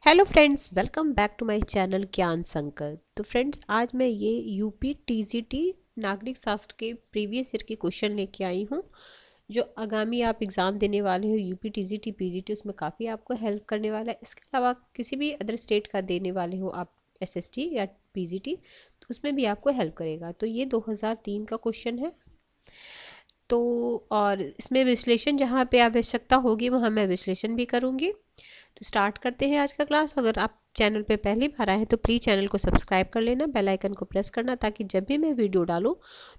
Hello friends, welcome back to my channel Gyan Sankalp. तो friends, आज मैं ये यूपी टीजीटी नागरिक शास्त्र के प्रीवियस ईयर के क्वेश्चन लेके आई हूँ। जो आगामी आप एग्ज़ाम देने वाले हो यूपी टीजीटी पीजीटी, उसमें काफ़ी आपको हेल्प करने वाला है। इसके अलावा किसी भी अदर स्टेट का देने वाले हो आप, एसएसटी या पीजीटी, तो उसमें भी आपको हेल्प करेगा। तो ये 2003 का क्वेश्चन है। तो और इसमें विश्लेषण जहाँ पे आवश्यकता होगी वहाँ मैं विश्लेषण भी करूँगी। तो स्टार्ट करते हैं आज का क्लास। अगर आप चैनल पे पहली बार आए हैं तो प्लीज़ चैनल को सब्सक्राइब कर लेना, बेल आइकन को प्रेस करना, ताकि जब भी मैं वीडियो डालूं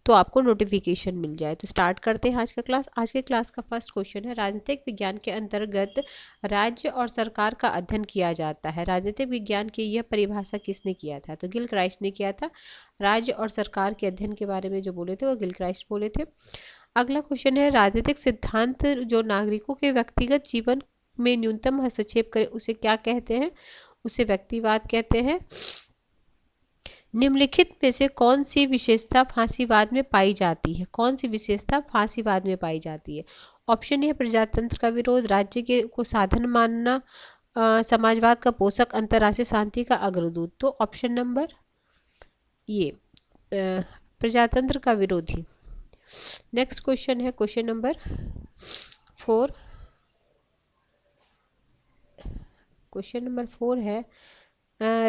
तो आपको नोटिफिकेशन मिल जाए। तो स्टार्ट करते हैं आज का क्लास। आज के क्लास का फर्स्ट क्वेश्चन है, राजनीतिक विज्ञान के अंतर्गत राज्य और सरकार का अध्ययन किया जाता है। राजनीतिक विज्ञान की यह परिभाषा किसने किया था? तो गिलक्राइस्ट ने किया था। राज्य और सरकार के अध्ययन के बारे में जो बोले थे वो गिलक्राइस्ट बोले थे। अगला क्वेश्चन है, राजनीतिक सिद्धांत जो नागरिकों के व्यक्तिगत जीवन में न्यूनतम हस्तक्षेप करे उसे क्या कहते हैं? उसे व्यक्तिवाद कहते हैं। निम्नलिखित में से कौन सी विशेषता फांसीवाद में पाई जाती है? कौन सी विशेषता फांसीवाद में पाई जाती है? ऑप्शन ए प्रजातंत्र का विरोध, राज्य के को साधन मानना, समाजवाद का पोषक, अंतर्राष्ट्रीय शांति का अग्रदूत। तो ऑप्शन नंबर ये प्रजातंत्र का विरोधी। नेक्स्ट क्वेश्चन है क्वेश्चन नंबर 4। क्वेश्चन नंबर 4 है,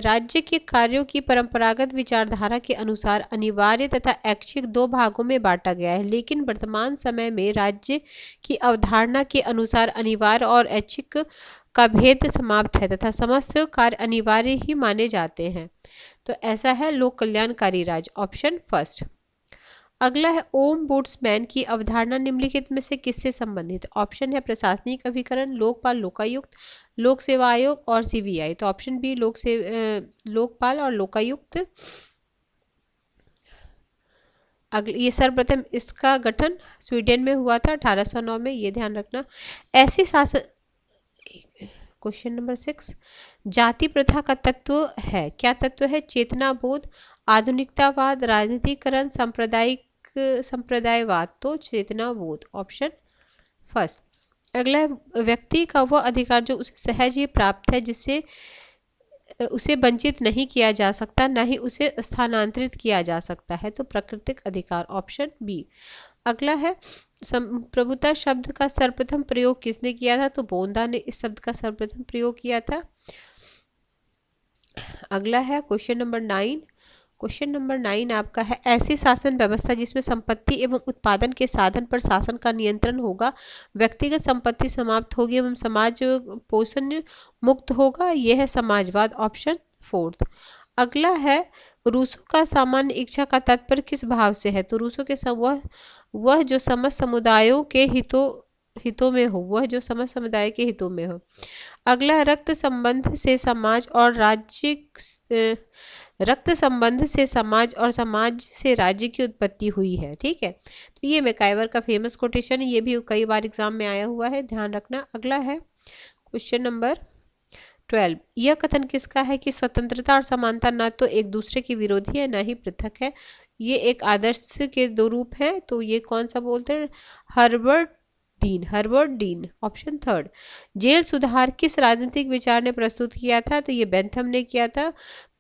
राज्य के कार्यों की परंपरागत विचारधारा के अनुसार अनिवार्य तथा ऐच्छिक दो भागों में बांटा गया है, लेकिन वर्तमान समय में राज्य की अवधारणा के अनुसार अनिवार्य और ऐच्छिक का भेद समाप्त है तथा समस्त कार्य अनिवार्य ही माने जाते हैं। तो ऐसा है लोक कल्याणकारी राज्य, ऑप्शन फर्स्ट। अगला है, ओम बुड्समैन की अवधारणा निम्नलिखित में से किससे संबंधित? ऑप्शन है प्रशासनिक अभिकरण, लोकपाल, लोकायुक्त, लोक सेवा आयोग और सीबीआई। तो ऑप्शन बी लोकपाल और लोकायुक्त। ये सर्वप्रथम इसका गठन स्वीडन में हुआ था 1809 में, ये ध्यान रखना। ऐसी शासन क्वेश्चन नंबर 6, जाति प्रथा का तत्व है, क्या तत्व है? चेतना बोध, आधुनिकतावाद, राजनीतिकरण, संप्रदायवाद। तो चेतना बोध, ऑप्शन फर्स्ट। अगला है, व्यक्ति का वह अधिकार जो उसे सहज ही प्राप्त है, जिससे उसे वंचित नहीं किया जा सकता, ना ही उसे स्थानांतरित किया जा सकता है। तो प्राकृतिक अधिकार, ऑप्शन बी। अगला है, प्रभुता शब्द का सर्वप्रथम प्रयोग किसने किया था? तो बोंदा ने इस शब्द का सर्वप्रथम प्रयोग किया था। अगला है क्वेश्चन नंबर 9। क्वेश्चन नंबर 9 आपका है, ऐसी शासन व्यवस्था जिसमें संपत्ति एवं उत्पादन के साधन पर शासन का नियंत्रण होगा, व्यक्तिगत संपत्ति समाप्त होगी एवं समाज पोषण मुक्त होगा, यह है समाजवाद, ऑप्शन फोर्थ। अगला है, रूसों का सामान्य इच्छा का तात्पर्य किस भाव से है? तो रूसों के वह जो समस्त समुदायों के हितों में हो, वह जो समस्त समुदाय के हितों में हो। अगला, रक्त संबंध से समाज और समाज से राज्य की उत्पत्ति हुई है। ठीक है, तो ये मैकाइवर का फेमस कोटेशन है, ये भी कई बार एग्जाम में आया हुआ है, ध्यान रखना। अगला है क्वेश्चन नंबर 12। यह कथन किसका है कि स्वतंत्रता और समानता न तो एक दूसरे के विरोधी है न ही पृथक है, ये एक आदर्श के दो रूप हैं। तो ये कौन सा बोलते हैं? Herbert Dean, option third. जेल सुधार किस राजनीतिक विचार ने प्रस्तुत किया था? तो ये बेंथम ने किया था।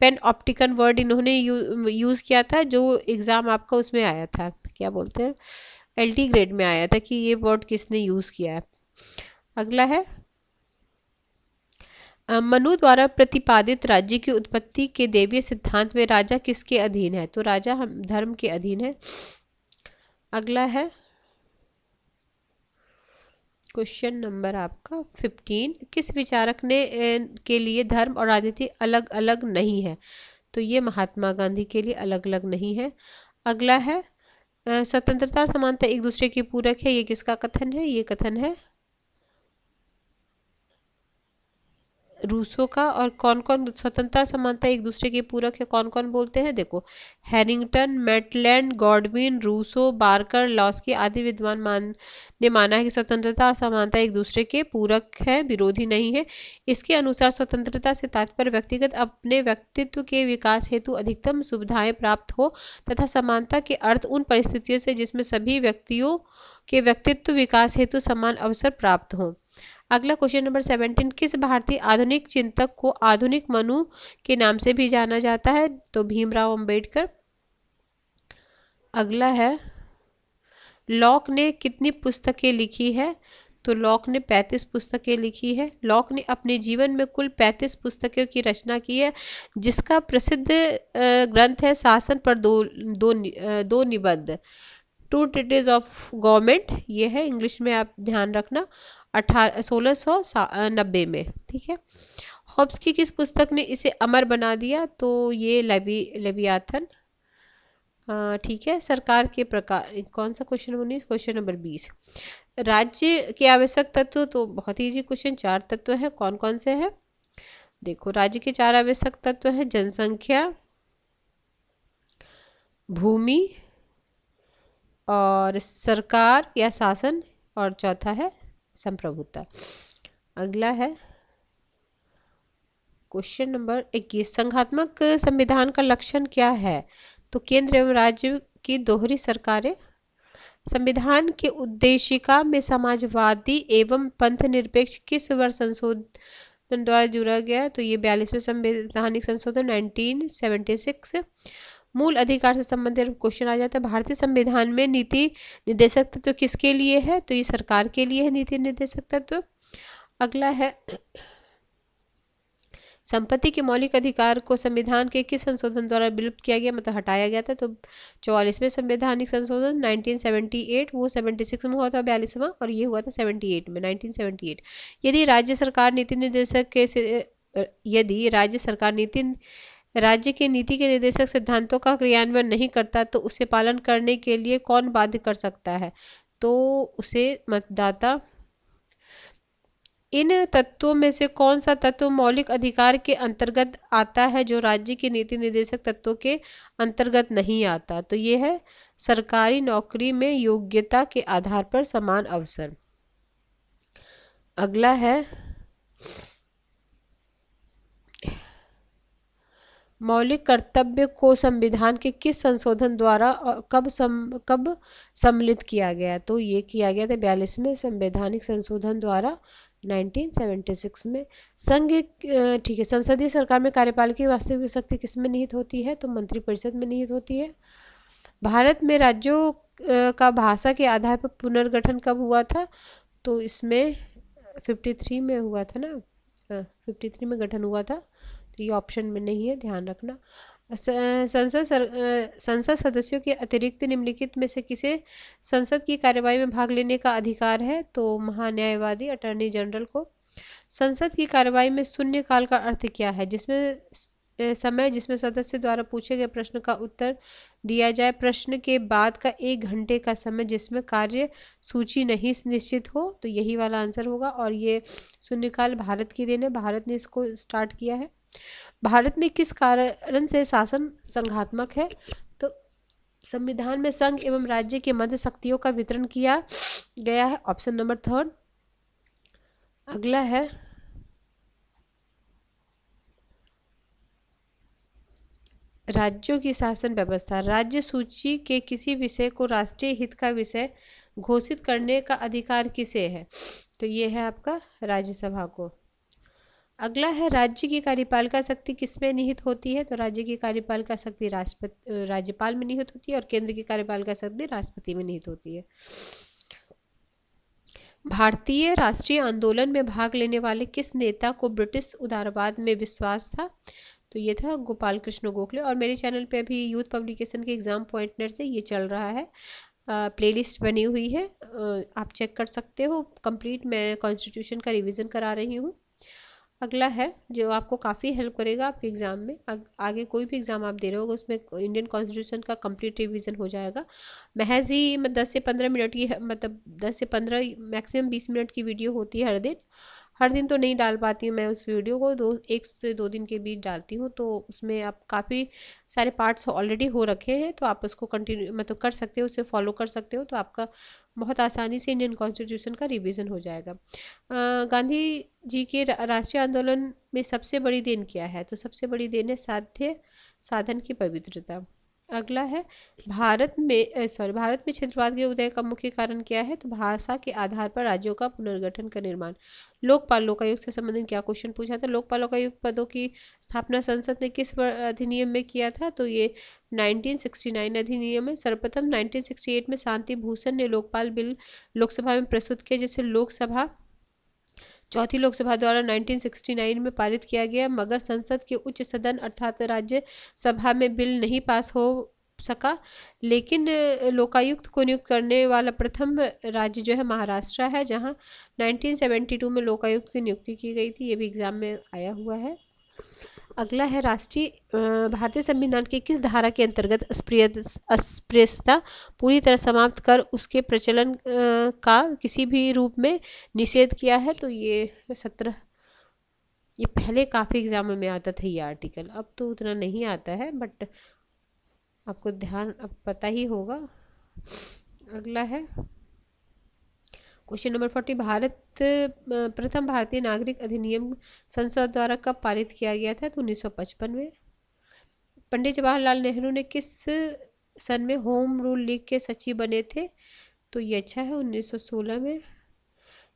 पेन ऑप्टिकन वर्ड इन्होंने यूज किया था, जो एग्जाम आपका उसमें आया था, क्या बोलते हैं, एलटी ग्रेड में आया था कि ये वर्ड किसने यूज किया है। अगला है, मनु द्वारा प्रतिपादित राज्य की उत्पत्ति के देवीय सिद्धांत में राजा किसके अधीन है? तो राजा हम धर्म के अधीन है। अगला है क्वेश्चन नंबर आपका 15। किस विचारक ने के लिए धर्म और राजनीति अलग अलग नहीं है? तो ये महात्मा गांधी के लिए अलग अलग नहीं है। अगला है, स्वतंत्रता और समानता एक दूसरे के पूरक है, ये किसका कथन है? ये कथन है रूसो का। और कौन कौन स्वतंत्रता समानता एक दूसरे के पूरक है, कौन कौन बोलते हैं? देखो, Harrington, Maitland, Godwin, Rousseau, Barker, Laski आदि विद्वान ने माना है कि स्वतंत्रता और समानता एक दूसरे के पूरक है, विरोधी नहीं है। इसके अनुसार स्वतंत्रता से तात्पर्य व्यक्तिगत अपने व्यक्तित्व के विकास हेतु अधिकतम सुविधाएं प्राप्त हो, तथा समानता के अर्थ उन परिस्थितियों से जिसमें सभी व्यक्तियों के व्यक्तित्व विकास हेतु समान अवसर प्राप्त हो। अगला क्वेश्चन नंबर 17, किस भारतीय आधुनिक चिंतक को आधुनिक मनु के नाम से भी जाना जाता है? तो भीमराव अंबेडकर। अगला है, लॉक ने कितनी पुस्तकें लिखी है? तो लॉक ने 35 पुस्तकें लिखी है। लॉक ने अपने जीवन में कुल 35 पुस्तकों की रचना की है, जिसका प्रसिद्ध ग्रंथ है शासन पर दो निबंध, टू ट्रीटिज ऑफ गवर्नमेंट। ये है, इंग्लिश में आप ध्यान रखना, 1690 में। ठीक है। हॉब्स की किस पुस्तक ने इसे अमर बना दिया? तो ये लेवियाथन। ठीक है। सरकार के प्रकार, कौन सा क्वेश्चन 19? क्वेश्चन नंबर 20, राज्य के आवश्यक तत्व। तो बहुत इजी क्वेश्चन, 4 तत्व है। कौन कौन से हैं? देखो, राज्य के 4 आवश्यक तत्व हैं, जनसंख्या, भूमि और सरकार या शासन, और चौथा है संप्रभुता। अगला है क्वेश्चन नंबर 21, संघात्मक संविधान का लक्षण क्या है? तो केंद्र एवं राज्य की दोहरी सरकारें। संविधान के उद्देशिका में समाजवादी एवं पंथ निरपेक्ष किस वर्ष संशोधन द्वारा जुड़ा गया? तो ये 42वें संवैधानिक संशोधन 1976। मूल अधिकार से संबंधित क्वेश्चन आ जाता है। भारतीय संविधान में नीति निर्देशक तत्व किसके लिए है? तो ये सरकार के लिए है नीति निर्देशक तत्व। अगला है, संपत्ति के मौलिक अधिकार को संविधान के किस संशोधन द्वारा विलुप्त किया गया, मतलब हटाया गया था? तो 44वें संवैधानिक संशोधन 1978, वो 76 में हुआ था 42वां, और ये हुआ था 78 में, 1978। यदि राज्य सरकार नीति राज्य के नीति के निर्देशक सिद्धांतों का क्रियान्वयन नहीं करता तो उसे पालन करने के लिए कौन बाध्य कर सकता है? तो उसे मतदाता। इन तत्वों में से कौन सा तत्व मौलिक अधिकार के अंतर्गत आता है जो राज्य के नीति निर्देशक तत्वों के अंतर्गत नहीं आता? तो ये है, सरकारी नौकरी में योग्यता के आधार पर समान अवसर। अगला है, मौलिक कर्तव्य को संविधान के किस संशोधन द्वारा और कब सम्मिलित किया गया? तो ये किया गया था 42वें संवैधानिक संशोधन द्वारा 1976 में। संघ, ठीक है, संसदीय सरकार में कार्यपालिका की वास्तविक शक्ति किसमें निहित होती है? तो मंत्रिपरिषद में निहित होती है। भारत में राज्यों का भाषा के आधार पर पुनर्गठन कब हुआ था? तो इसमें 53 में हुआ था ना, 53 में गठन हुआ था। तो ये ऑप्शन में नहीं है, ध्यान रखना। संसद सदस्यों के अतिरिक्त निम्नलिखित में से किसे संसद की कार्यवाही में भाग लेने का अधिकार है? तो महान्यायवादी, अटॉर्नी जनरल को। संसद की कार्यवाही में शून्यकाल का अर्थ क्या है? जिसमें समय जिसमें सदस्य द्वारा पूछे गए प्रश्न का उत्तर दिया जाए, प्रश्न के बाद का 1 घंटे का समय जिसमें कार्य सूची नहीं निश्चित हो। तो यही वाला आंसर होगा, और ये शून्यकाल भारत की देन है, भारत ने इसको स्टार्ट किया है। भारत में किस कारण से शासन संघात्मक है? तो संविधान में संघ एवं राज्य के मध्य शक्तियों का वितरण किया गया है, ऑप्शन नंबर 3। अगला है, राज्यों की शासन व्यवस्था। राज्य सूची के किसी विषय को राष्ट्रीय हित का विषय घोषित करने का अधिकार किसे है? तो ये है आपका राज्यसभा को। अगला है, राज्य की कार्यपालिका शक्ति किसमें निहित होती है? तो राज्य की कार्यपालिका शक्ति राज्यपाल में निहित होती है, और केंद्र की कार्यपालिका शक्ति राष्ट्रपति में निहित होती है। भारतीय राष्ट्रीय आंदोलन में भाग लेने वाले किस नेता को ब्रिटिश उदारवाद में विश्वास था? तो ये था गोपाल कृष्ण गोखले। और मेरे चैनल पे अभी यूथ पब्लिकेशन के एग्जाम पॉइंटनर से ये चल रहा है, प्लेलिस्ट बनी हुई है, आप चेक कर सकते हो। कंप्लीट मैं कॉन्स्टिट्यूशन का रिवीजन करा रही हूँ। अगला है, जो आपको काफ़ी हेल्प करेगा आपके एग्ज़ाम में, आगे कोई भी एग्ज़ाम आप दे रहे हो उसमें इंडियन कॉन्स्टिट्यूशन का कंप्लीट रिवीजन हो जाएगा। महज ही 10 से 15 मिनट की, मतलब 10 से 15 मैक्सिमम 20 मिनट की वीडियो होती है हर दिन। हर दिन तो नहीं डाल पाती हूँ मैं उस वीडियो को, 1 से 2 दिन के बीच डालती हूँ। तो उसमें आप काफ़ी सारे पार्ट्स ऑलरेडी हो रखे हैं, तो आप उसको कंटिन्यू मतलब कर सकते हो, उसे फॉलो कर सकते हो, तो आपका बहुत आसानी से इंडियन कॉन्स्टिट्यूशन का रिवीजन हो जाएगा। गांधी जी के राष्ट्रीय आंदोलन में सबसे बड़ी देन क्या है? तो सबसे बड़ी देन है साध्य साधन की पवित्रता। अगला है भारत में क्षेत्रवाद के उदय का मुख्य कारण क्या है? तो भाषा के आधार पर राज्यों का पुनर्गठन का निर्माण। लोकपाल लोकायुक्त से संबंधित क्या क्वेश्चन पूछा था? लोकपाल लोकायुक्त पदों की स्थापना संसद ने किस अधिनियम में किया था? तो ये 1969 अधिनियम है। सर्वप्रथम 1968 में शांति भूषण ने लोकपाल बिल लोकसभा में प्रस्तुत किया, जिसे चौथी लोकसभा द्वारा 1969 में पारित किया गया, मगर संसद के उच्च सदन अर्थात राज्य सभा में बिल नहीं पास हो सका। लेकिन लोकायुक्त को नियुक्त करने वाला प्रथम राज्य जो है महाराष्ट्र है, जहां 1972 में लोकायुक्त की नियुक्ति की गई थी। ये भी एग्जाम में आया हुआ है। अगला है भारतीय संविधान के किस धारा के अंतर्गत अस्पृश्यता पूरी तरह समाप्त कर उसके प्रचलन का किसी भी रूप में निषेध किया है? तो ये पहले काफी एग्जामों में आता था ये आर्टिकल, अब तो उतना नहीं आता है, बट आपको अब पता ही होगा। अगला है क्वेश्चन नंबर 40। प्रथम भारतीय नागरिक अधिनियम संसद द्वारा कब पारित किया गया था? तो 1955 में। पंडित जवाहरलाल नेहरू ने किस सन में होम रूल लीग के सचिव बने थे? तो ये अच्छा है, 1916 में।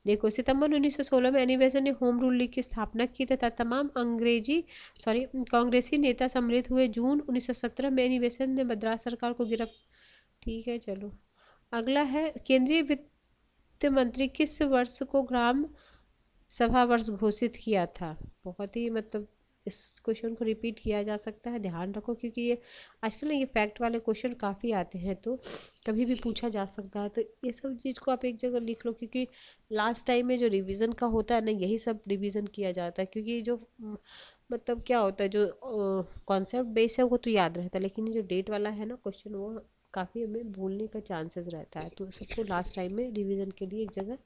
देखो, सितंबर 1916 में एनी बेसेंट ने होम रूल लीग की स्थापना की तथा तमाम कांग्रेसी नेता सम्मिलित हुए। जून 1917 में एनी बेसेंट ने मद्रास सरकार को ठीक है, चलो। अगला है केंद्रीय वित्त मंत्री किस वर्ष को ग्राम सभा वर्ष घोषित किया था? बहुत ही इस क्वेश्चन को रिपीट किया जा सकता है, ध्यान रखो, क्योंकि ये आजकल ना ये फैक्ट वाले क्वेश्चन काफ़ी आते हैं, तो कभी भी पूछा जा सकता है। तो ये सब चीज़ को आप एक जगह लिख लो, क्योंकि लास्ट टाइम में जो रिवीजन का होता है ना, यही सब रिवीजन किया जाता है। क्योंकि जो क्या होता है, जो कॉन्सेप्ट बेस है वो तो याद रहता है, लेकिन जो डेट वाला है ना क्वेश्चन, वो काफ़ी हमें भूलने का चांसेस रहता है। तो सबको लास्ट टाइम में रिविज़न के लिए एक जगह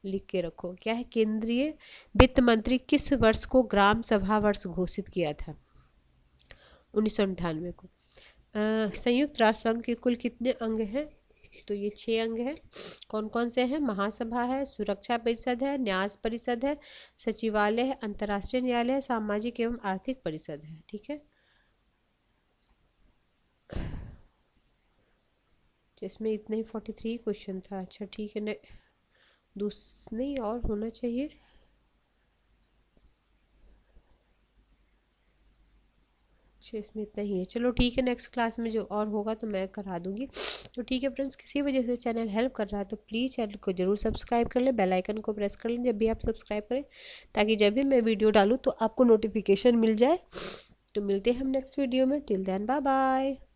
लिख के रखो। क्या है? केंद्रीय वित्त मंत्री किस वर्ष को ग्राम सभा वर्ष घोषित किया था? 1998 को। संयुक्त राष्ट्र संघ के कुल कितने अंग हैं? तो ये 6 अंग हैं। कौन कौन से हैं? महासभा है, सुरक्षा परिषद है, न्यास परिषद है, सचिवालय है, अंतर्राष्ट्रीय न्यायालय है, सामाजिक एवं आर्थिक परिषद है। ठीक है, जिसमें इतने ही 43 क्वेश्चन था। अच्छा ठीक है, नहीं और होना चाहिए। अच्छा, इसमें इतना ही है। चलो ठीक है, नेक्स्ट क्लास में जो और होगा तो मैं करा दूंगी। तो ठीक है फ्रेंड्स, किसी वजह से चैनल हेल्प कर रहा है तो प्लीज़ चैनल को जरूर सब्सक्राइब कर लें, बेल आइकन को प्रेस कर लें जब भी आप सब्सक्राइब करें, ताकि जब भी मैं वीडियो डालूँ तो आपको नोटिफिकेशन मिल जाए। तो मिलते हैं हम नेक्स्ट वीडियो में। Till then bye bye.